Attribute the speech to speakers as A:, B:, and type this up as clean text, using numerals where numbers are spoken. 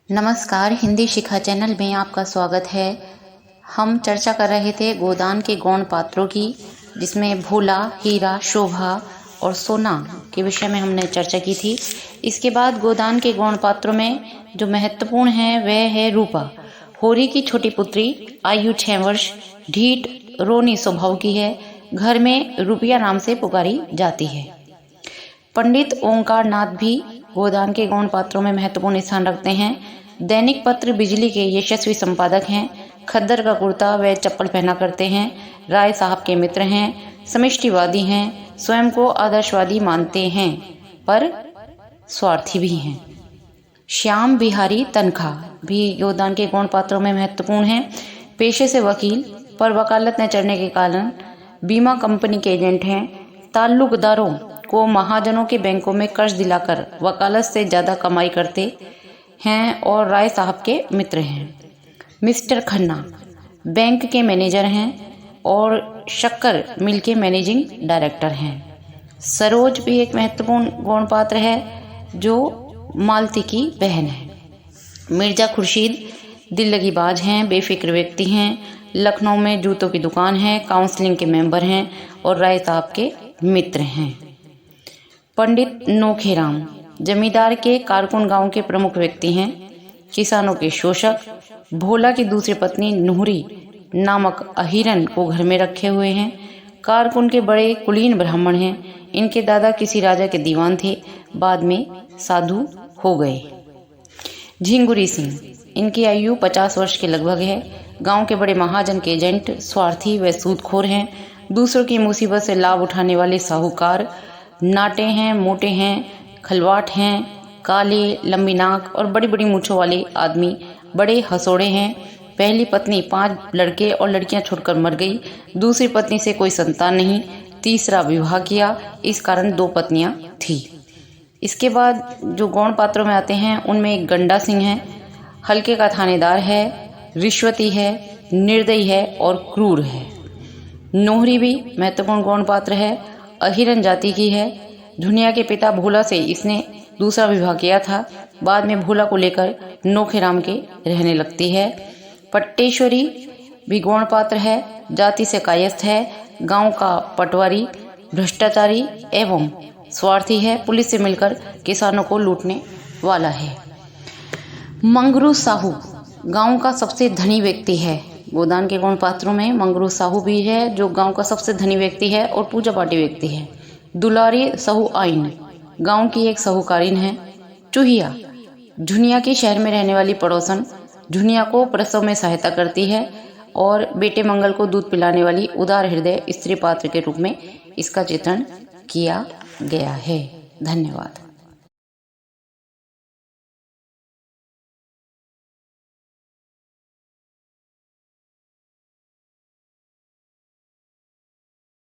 A: नमस्कार, हिंदी शिखा चैनल में आपका स्वागत है। हम चर्चा कर रहे थे गोदान के गौण पात्रों की, जिसमें भोला, हीरा, शोभा और सोना के विषय में हमने चर्चा की थी। इसके बाद गोदान के गौण पात्रों में जो महत्वपूर्ण है वह है रूपा। होरी की छोटी पुत्री, आयु 6 वर्ष, ढीठ रोनी स्वभाव की है, घर में रुपया नाम से पुकारी जाती है। पंडित ओंकार नाथ भी गोदान के गौण पात्रों में महत्वपूर्ण स्थान रखते हैं। दैनिक पत्र बिजली के यशस्वी संपादक हैं। खद्दर का कुर्ता व चप्पल पहना करते हैं। राय साहब के मित्र हैं। समिष्टिवादी हैं। स्वयं को आदर्शवादी मानते हैं पर स्वार्थी भी हैं। श्याम बिहारी तनखा भी गोदान के गौण पात्रों में महत्वपूर्ण हैं। पेशे से वकील पर वकालत न चढ़ने के कारण बीमा कंपनी के एजेंट हैं। ताल्लुकदारों को महाजनों के बैंकों में कर्ज दिलाकर वकालत से ज़्यादा कमाई करते हैं और राय साहब के मित्र हैं। मिस्टर खन्ना बैंक के मैनेजर हैं और शक्कर मिल के मैनेजिंग डायरेक्टर हैं। सरोज भी एक महत्वपूर्ण गौण पात्र है जो मालती की बहन है। मिर्जा खुर्शीद दिल लगी बाज हैं, बेफिक्र व्यक्ति हैं। लखनऊ में जूतों की दुकान है, काउंसलिंग के मेंबर हैं और राय साहब के मित्र हैं। पंडित नोखेराम जमींदार के कारकुन गांव के प्रमुख व्यक्ति हैं। किसानों के शोषक। भोला की दूसरी पत्नी नुहरी नामक अहिरन को घर में रखे हुए हैं। कारकुन के बड़े कुलीन ब्राह्मण हैं। इनके दादा किसी राजा के दीवान थे, बाद में साधु हो गए। झिंगुरी सिंह, इनकी आयु 50 वर्ष के लगभग है। गांव के बड़े महाजन के एजेंट, स्वार्थी व सूदखोर हैं। दूसरों की मुसीबत से लाभ उठाने वाले साहूकार। नाटे हैं, मोटे हैं, खलवाट हैं, काले, लंबी नाक और बड़ी बड़ी मूंछों वाले आदमी। बड़े हसोड़े हैं। पहली पत्नी 5 लड़के और लड़कियां छोड़कर मर गई। दूसरी पत्नी से कोई संतान नहीं। तीसरा विवाह किया, इस कारण 2 पत्नियां थी। इसके बाद जो गौण पात्रों में आते हैं उनमें एक गंडा सिंह है। हल्के का थानेदार है, रिश्वती है, निर्दयी है और क्रूर है। नोहरी भी महत्वपूर्ण गौण पात्र है। अहिरन जाति की है। धुनिया के पिता भोला से इसने दूसरा विवाह किया था। बाद में भोला को लेकर नोखेराम के रहने लगती है। पट्टेश्वरी भी गौण पात्र है। जाति से कायस्थ है। गांव का पटवारी, भ्रष्टाचारी एवं स्वार्थी है। पुलिस से मिलकर किसानों को लूटने वाला है। मंगरू साहू गांव का सबसे धनी व्यक्ति है। गोदान के गौण पात्रों में मंगरू साहू भी है जो गांव का सबसे धनी व्यक्ति है और पूजा पाठी व्यक्ति है। दुलारी साहू आइन गांव की एक साहूकारीन है। चूहिया झुनिया के शहर में रहने वाली पड़ोसन, झुनिया को प्रसव में सहायता करती है और बेटे मंगल को दूध पिलाने वाली उदार हृदय स्त्री पात्र के रूप में इसका चित्रण किया गया है। धन्यवाद।